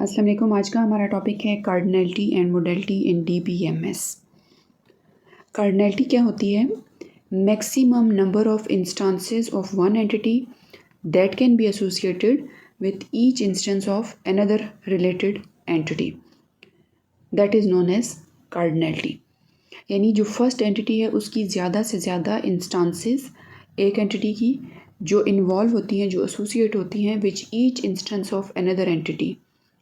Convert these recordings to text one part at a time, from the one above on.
अस्सलाम वालेकुम। आज का हमारा टॉपिक है cardinality and modality in DBMS। Cardinality क्या होती है? Maximum number of instances of one entity that can be associated with each instance of another related entity, that is known as cardinality. यानी जो फर्स्ट एंटिटी है उसकी ज़्यादा से ज़्यादा इंस्टांसेस एक एंटिटी की जो इन्वॉल्व होती हैं, जो एसोसिएट होती हैं which each instance of another entity,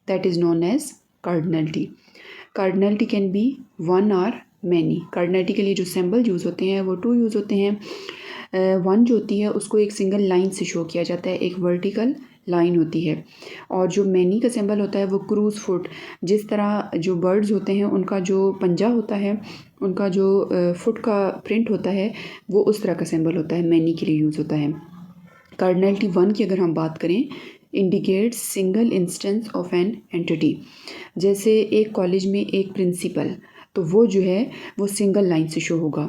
that is known as cardinality. Cardinality can be one or many. Cardinality के लिए जो सिंबल यूज़ होते हैं वो टू यूज़ होते हैं। वन जो होती है उसको एक सिंगल लाइन से शो किया जाता है, एक वर्टिकल लाइन होती है। और जो मैनी का सिंबल होता है वो क्रूज फुट, जिस तरह जो बर्ड्स होते हैं उनका जो पंजा होता है, उनका जो फुट का प्रिंट होता है वो उस तरह का सिंबल होता है, मैनी के लिए यूज़ होता है। कार्डिनलिटी वन की अगर हम बात करें, indicate single instance of an entity. जैसे एक कॉलेज में एक प्रिंसिपल, तो वो जो है वो सिंगल लाइन से शो होगा।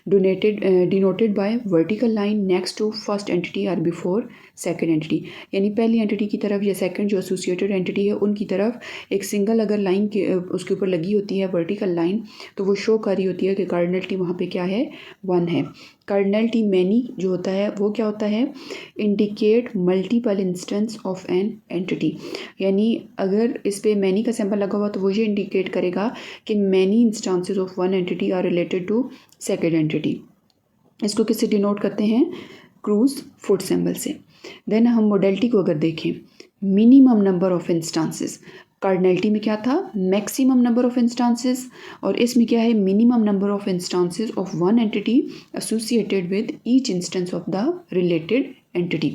Denoted by vertical line next to first entity or before second entity. यानी पहली एंटिटी की तरफ या सेकंड जो एसोसिएटेड एंटिटी है उनकी तरफ एक सिंगल अगर लाइन के उसके ऊपर लगी होती है वर्टिकल लाइन, तो वो शो कर रही होती है कि कार्डिनलिटी वहाँ पे क्या है, वन है। कार्डिनलिटी मैनी जो होता है वो क्या होता है, indicate multiple instance of an entity. यानी अगर इस पे मैनी का सिंबल लगा हुआ तो वो ये इंडिकेट करेगा कि many instances of one entity are related to second entity. इसको किससे डिनोट करते हैं, क्रूज फुट सिंबल से। देन हम मोडेलिटी को अगर देखें, minimum number of instances. Cardinality में क्या था, मैक्सिमम नंबर ऑफ इंस्टांसेस, और इसमें क्या है, minimum number of instances of one entity associated with each instance of the related entity.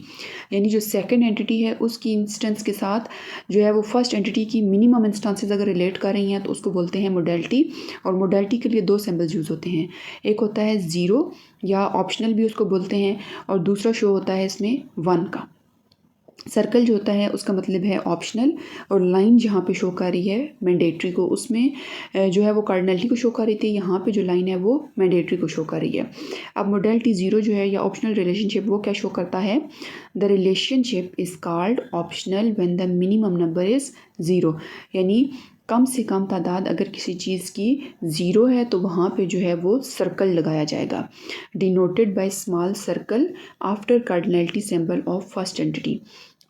यानी जो सेकंड एंटिटी है उसकी इंस्टेंस के साथ जो है वो फर्स्ट एंटिटी की मिनिमम इंस्टांसेस अगर रिलेट कर रही हैं तो उसको बोलते हैं मोडेलिटी। और मोडेलिटी के लिए दो सिंबल्स यूज़ होते हैं, एक होता है ज़ीरो या ऑप्शनल भी उसको बोलते हैं, और दूसरा शो होता है इसमें वन का। सर्कल जो होता है उसका मतलब है ऑप्शनल, और लाइन जहाँ पे शो कर रही है मैंडेटरी को, उसमें जो है वो कार्डिनलिटी को शो कर रही थी, यहाँ पे जो लाइन है वो मैंडेटरी को शो कर रही है। अब मोडेलिटी ज़ीरो जो है या ऑप्शनल रिलेशनशिप वो क्या शो करता है, the relationship is called optional when the minimum number is zero. यानी कम से कम तादाद अगर किसी चीज़ की ज़ीरो है तो वहाँ पे जो है वो सर्कल लगाया जाएगा, denoted by small circle after cardinality symbol of first entity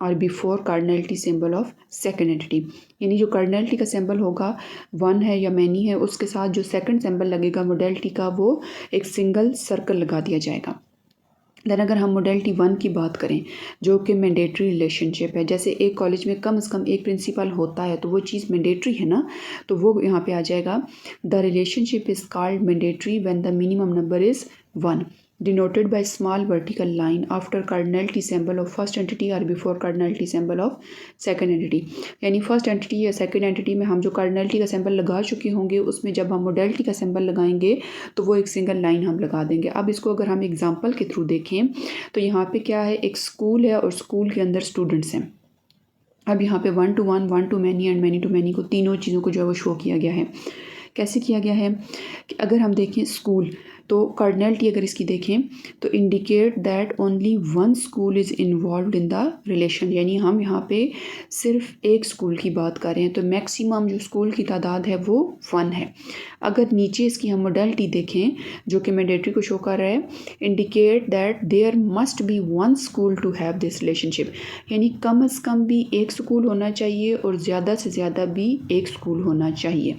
और before cardinality symbol of second entity. यानी जो कार्डिनलिटी का सिंबल होगा वन है या मैनी है, उसके साथ जो सेकंड सिंबल लगेगा मोडेलिटी का वो एक सिंगल सर्कल लगा दिया जाएगा। देन अगर हम मोडेलिटी वन की बात करें जो कि मैंडेटरी रिलेशनशिप है, जैसे एक कॉलेज में कम से कम एक प्रिंसिपल होता है तो वो चीज़ मैंडेटरी है ना, तो वो यहाँ पे आ जाएगा, the relationship is called mandatory when the minimum number is one, denoted by small vertical line after cardinality symbol of first entity or before cardinality symbol of second entity। यानी फर्स्ट एंटिटी या second entity में हम जो cardinality का symbol लगा चुके होंगे उसमें जब हम मोडेलिटी का सिंबल लगाएंगे तो वो एक सिंगल लाइन हम लगा देंगे। अब इसको अगर हम एग्जांपल के थ्रू देखें तो यहाँ पे क्या है, एक स्कूल है और स्कूल के अंदर स्टूडेंट्स हैं। अब यहाँ पे one to one, one to many and many to many को, तीनों चीज़ों को जो है वो शो किया गया है। कैसे किया गया है कि अगर हम देखें स्कूल, तो कार्डिनलिटी अगर इसकी देखें तो indicate that only one school is involve in the relation. यानी हम यहाँ पे सिर्फ एक स्कूल की बात कर रहे हैं, तो मैक्सिमम जो स्कूल की तादाद है वो वन है। अगर नीचे इसकी हम मोडेलिटी देखें जो कि मैंडेटरी को शो कर रहा है, indicate that there must be one school to have this relationship. यानी कम से कम भी एक स्कूल होना चाहिए और ज़्यादा से ज़्यादा भी एक स्कूल होना चाहिए,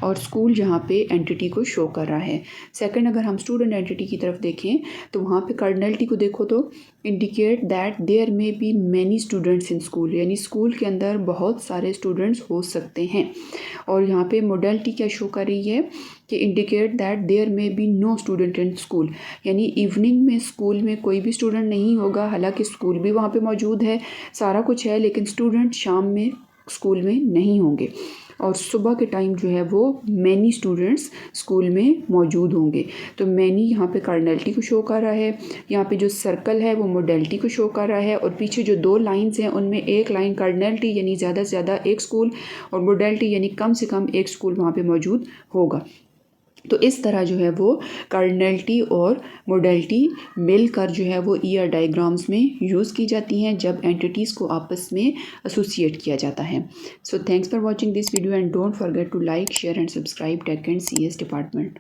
और स्कूल जहाँ पे एंटिटी को शो कर रहा है। सेकंड अगर हम स्टूडेंट एंटिटी की तरफ देखें तो वहाँ पे कार्डिनलिटी को देखो तो indicate that there may be many students in school, यानी स्कूल के अंदर बहुत सारे स्टूडेंट्स हो सकते हैं। और यहाँ पे मोडेलिटी क्या शो कर रही है कि indicate that there may be no student in school, यानी इवनिंग में स्कूल में कोई भी स्टूडेंट नहीं होगा, हालांकि स्कूल भी वहाँ पे मौजूद है, सारा कुछ है, लेकिन स्टूडेंट शाम में स्कूल में नहीं होंगे। और सुबह के टाइम जो है वो मैनी स्टूडेंट्स स्कूल में मौजूद होंगे। तो मैनी यहाँ पे कार्डिनलिटी को शो कर रहा है, यहाँ पे जो सर्कल है वो मोडेलिटी को शो कर रहा है, और पीछे जो दो लाइंस हैं उनमें एक लाइन कार्डिनलिटी यानी ज़्यादा से ज़्यादा एक स्कूल, और मोडेलिटी यानी कम से कम एक स्कूल वहाँ पे मौजूद होगा। तो इस तरह जो है वो कार्डिनलिटी और मोडलिटी मिलकर जो है वो ईआर डायग्राम्स में यूज़ की जाती हैं जब एंटिटीज़ को आपस में एसोसिएट किया जाता है। So thanks for watching this video and don't forget to like share and subscribe tech and CS department.